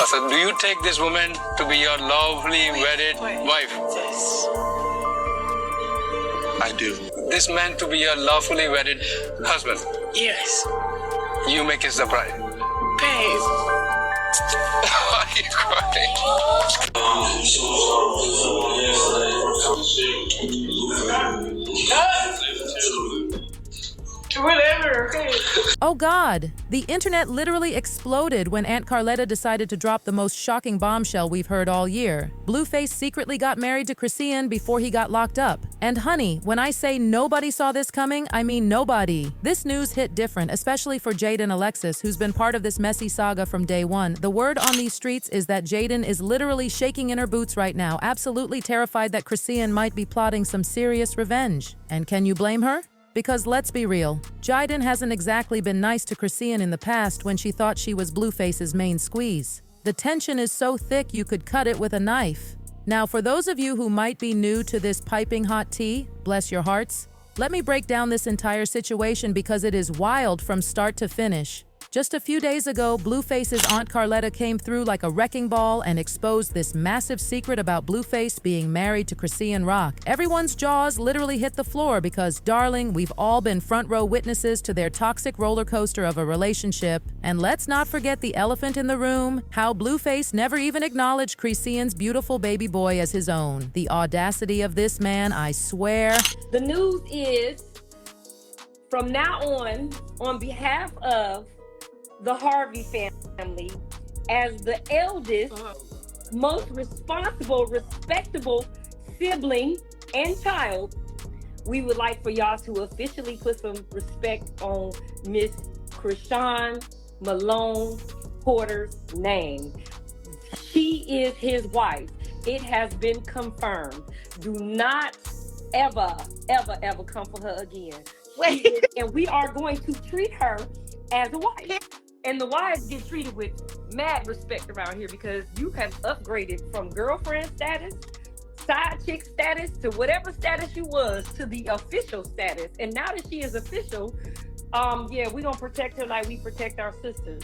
So do you take this woman to be your lovely wedded wife? Yes. I do. This man to be your lawfully wedded husband? Yes. You make his the bride. Babe. Why are you crying? Whatever, okay. Oh God! The internet literally exploded when Aunt Karletta decided to drop the most shocking bombshell we've heard all year. Blueface secretly got married to Chrisean before he got locked up. And honey, when I say nobody saw this coming, I mean nobody. This news hit different, especially for Jaidyn Alexis, who's been part of this messy saga from day one. The word on these streets is that Jaidyn is literally shaking in her boots right now, absolutely terrified that Chrisean might be plotting some serious revenge. And can you blame her? Because let's be real, Jaidyn hasn't exactly been nice to Chrisean in the past when she thought she was Blueface's main squeeze. The tension is so thick you could cut it with a knife. Now, for those of you who might be new to this piping hot tea, bless your hearts, let me break down this entire situation because it is wild from start to finish. Just a few days ago, Blueface's Aunt Karletta came through like a wrecking ball and exposed this massive secret about Blueface being married to Chrisean Rock. Everyone's jaws literally hit the floor because, darling, we've all been front row witnesses to their toxic roller coaster of a relationship. And let's not forget the elephant in the room, how Blueface never even acknowledged Chrisean's beautiful baby boy as his own. The audacity of this man, I swear. The news is, from now on behalf of the Harvey family, as the eldest, most responsible, respectable sibling and child, we would like for y'all to officially put some respect on Miss Chrisean Malone Porter's name. She is his wife. It has been confirmed. Do not ever, ever, ever come for her again. And we are going to treat her as a wife. And the wives get treated with mad respect around here because you have upgraded from girlfriend status, side chick status, to whatever status you was, to the official status. And now that she is official, yeah, we're gonna protect her like we protect our sisters.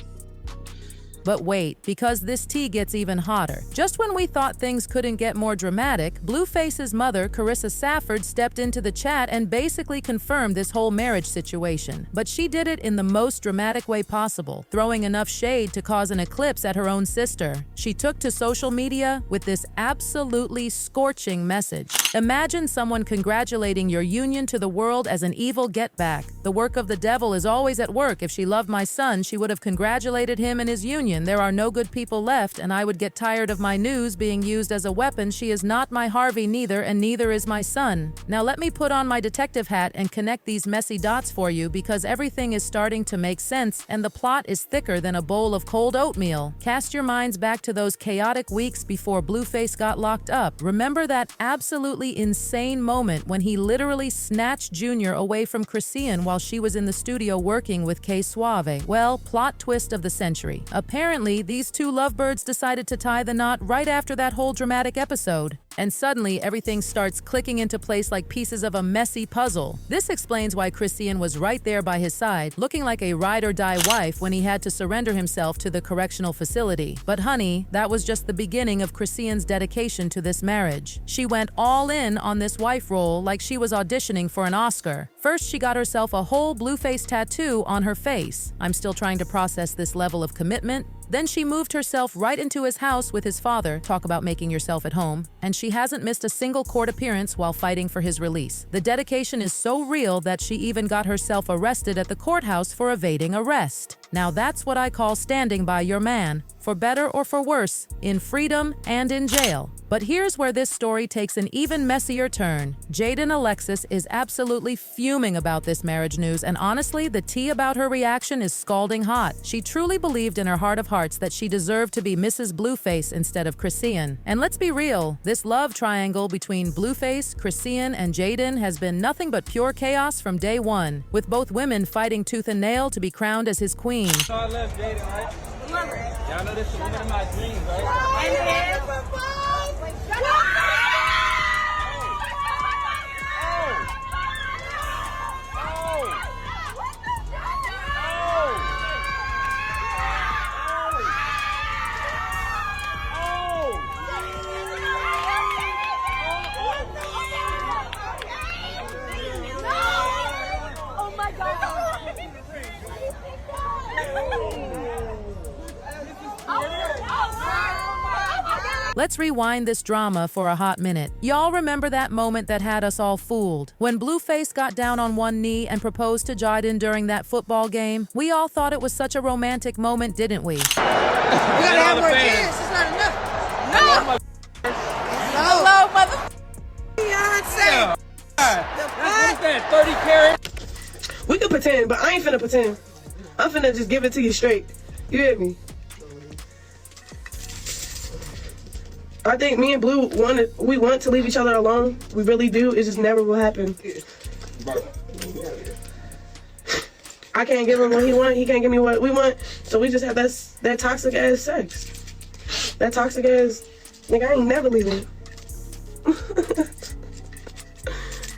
But wait, because this tea gets even hotter. Just when we thought things couldn't get more dramatic, Blueface's mother, Carissa Safford, stepped into the chat and basically confirmed this whole marriage situation. But she did it in the most dramatic way possible, throwing enough shade to cause an eclipse at her own sister. She took to social media with this absolutely scorching message. Imagine someone congratulating your union to the world as an evil get-back. The work of the devil is always at work. If she loved my son, she would have congratulated him in his union. There are no good people left, and I would get tired of my news being used as a weapon. She is not my Harvey neither, and neither is my son. Now let me put on my detective hat and connect these messy dots for you because everything is starting to make sense and the plot is thicker than a bowl of cold oatmeal. Cast your minds back to those chaotic weeks before Blueface got locked up. Remember that absolutely insane moment when he literally snatched Junior away from Chrisean while she was in the studio working with K Suave? Well, plot twist of the century. Apparently, these two lovebirds decided to tie the knot right after that whole dramatic episode. And suddenly, everything starts clicking into place like pieces of a messy puzzle. This explains why Chrisean was right there by his side, looking like a ride-or-die wife when he had to surrender himself to the correctional facility. But honey, that was just the beginning of Chrisean's dedication to this marriage. She went all in on this wife role like she was auditioning for an Oscar. First, she got herself a whole Blueface tattoo on her face. I'm still trying to process this level of commitment. Then she moved herself right into his house with his father, talk about making yourself at home, and she hasn't missed a single court appearance while fighting for his release. The dedication is so real that she even got herself arrested at the courthouse for evading arrest. Now that's what I call standing by your man, for better or for worse, in freedom and in jail. But here's where this story takes an even messier turn. Jaidyn Alexis is absolutely fuming about this marriage news, and honestly, the tea about her reaction is scalding hot. She truly believed in her heart of hearts that she deserved to be Mrs. Blueface instead of Chrisean. And let's be real, this love triangle between Blueface, Chrisean, and Jaidyn has been nothing but pure chaos from day one, with both women fighting tooth and nail to be crowned as his queen. So I left Jaidyn, right? Y'all know this is the woman of my dreams, right? Let's rewind this drama for a hot minute. Y'all remember that moment that had us all fooled? When Blueface got down on one knee and proposed to Jaidyn during that football game? We all thought it was such a romantic moment, didn't we? We gotta have more kids. It's not enough. No. Hello, mother. Beyonce. What is that, 30 carats? We can pretend, but I ain't finna pretend. I'm finna just give it to you straight. You hear me? I think me and Blue want to leave each other alone. We really do. It just never will happen. I can't give him what he wants. He can't give me what we want. So we just have that toxic ass sex. That toxic ass nigga. I ain't never leaving.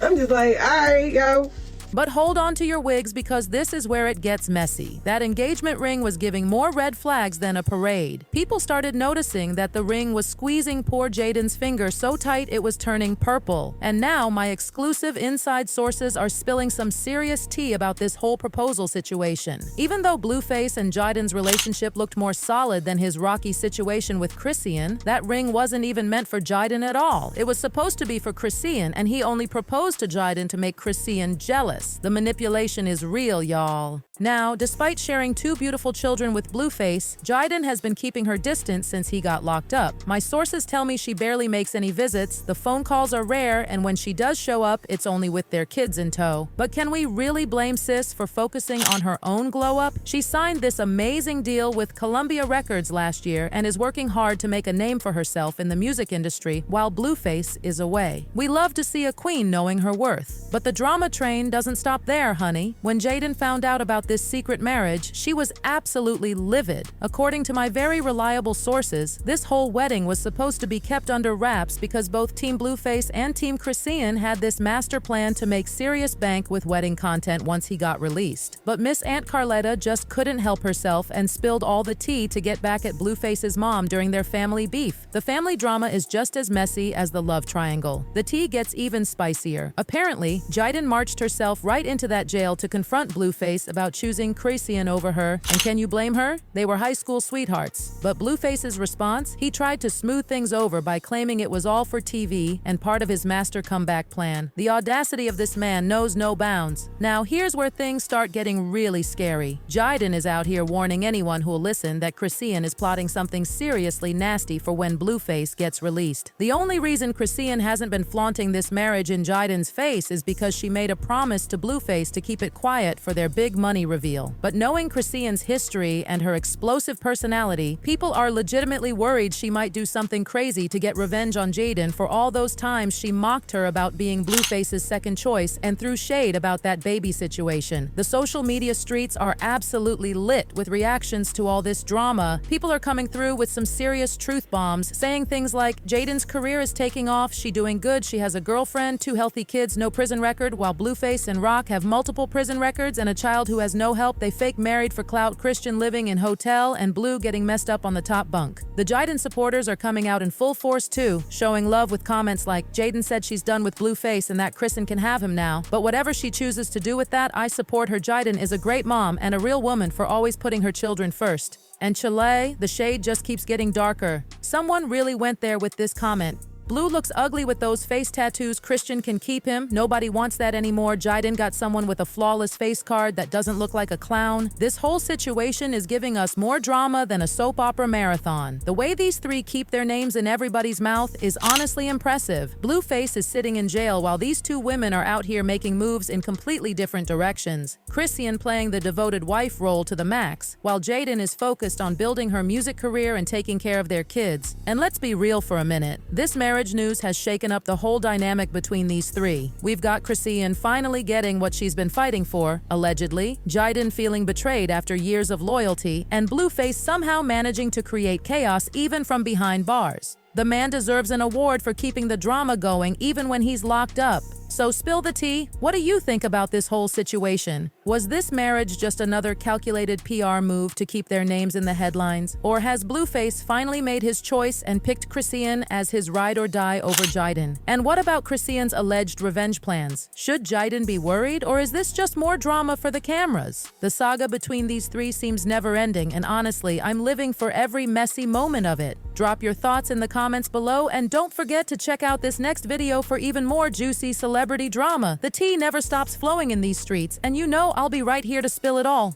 I'm just like, all right, yo. But hold on to your wigs because this is where it gets messy. That engagement ring was giving more red flags than a parade. People started noticing that the ring was squeezing poor Jaidyn's finger so tight it was turning purple. And now my exclusive inside sources are spilling some serious tea about this whole proposal situation. Even though Blueface and Jaidyn's relationship looked more solid than his rocky situation with Chrisean, that ring wasn't even meant for Jaidyn at all. It was supposed to be for Chrisean, and he only proposed to Jaidyn to make Chrisean jealous. The manipulation is real, y'all. Now, despite sharing 2 beautiful children with Blueface, Jaidyn has been keeping her distance since he got locked up. My sources tell me she barely makes any visits, the phone calls are rare, and when she does show up, it's only with their kids in tow. But can we really blame sis for focusing on her own glow-up? She signed this amazing deal with Columbia Records last year and is working hard to make a name for herself in the music industry while Blueface is away. We love to see a queen knowing her worth. But the drama train doesn't stop there, honey. When Jaidyn found out about this secret marriage, she was absolutely livid. According to my very reliable sources, this whole wedding was supposed to be kept under wraps because both Team Blueface and Team Chrisean had this master plan to make serious bank with wedding content once he got released. But Miss Aunt Karletta just couldn't help herself and spilled all the tea to get back at Blueface's mom during their family beef. The family drama is just as messy as the love triangle. The tea gets even spicier. Apparently, Jaidyn marched herself right into that jail to confront Blueface about choosing Chrisean over her, and can you blame her? They were high school sweethearts. But Blueface's response? He tried to smooth things over by claiming it was all for TV and part of his master comeback plan. The audacity of this man knows no bounds. Now here's where things start getting really scary. Jaidyn is out here warning anyone who'll listen that Chrisean is plotting something seriously nasty for when Blueface gets released. The only reason Chrisean hasn't been flaunting this marriage in Jaidyn's face is because she made a promise to Blueface to keep it quiet for their big money reveal. But knowing Chrisean's history and her explosive personality, people are legitimately worried she might do something crazy to get revenge on Jaidyn for all those times she mocked her about being Blueface's second choice and threw shade about that baby situation. The social media streets are absolutely lit with reactions to all this drama. People are coming through with some serious truth bombs, saying things like, Jaidyn's career is taking off, she doing good, she has a girlfriend, 2 healthy kids, no prison record, while Blueface and Rock have multiple prison records and a child who has no help. They fake married for clout, Christian living in hotel, and Blue getting messed up on the top bunk. The Jaidyn supporters are coming out in full force too, showing love with comments like, Jaidyn said she's done with Blueface and that Chrisean can have him now. But whatever she chooses to do with that, I support her. Jaidyn is a great mom and a real woman for always putting her children first. And Chile, the shade just keeps getting darker. Someone really went there with this comment. Blue looks ugly with those face tattoos. Christian can keep him. Nobody wants that anymore. Jaidyn got someone with a flawless face card that doesn't look like a clown. This whole situation is giving us more drama than a soap opera marathon. The way these 3 keep their names in everybody's mouth is honestly impressive. Blueface is sitting in jail while these 2 women are out here making moves in completely different directions. Chrisean playing the devoted wife role to the max, while Jaidyn is focused on building her music career and taking care of their kids. And let's be real for a minute. This marriage news has shaken up the whole dynamic between these 3. We've got Chrisean finally getting what she's been fighting for, allegedly, Jaidyn feeling betrayed after years of loyalty, and Blueface somehow managing to create chaos even from behind bars. The man deserves an award for keeping the drama going even when he's locked up. So spill the tea. What do you think about this whole situation? Was this marriage just another calculated PR move to keep their names in the headlines? Or has Blueface finally made his choice and picked Chrisean as his ride or die over Jaidyn? And what about Chrisean's alleged revenge plans? Should Jaidyn be worried, or is this just more drama for the cameras? The saga between these three seems never-ending, and honestly, I'm living for every messy moment of it. Drop your thoughts in the comments below, and don't forget to check out this next video for even more juicy celebrity drama. The tea never stops flowing in these streets, and you know I'll be right here to spill it all.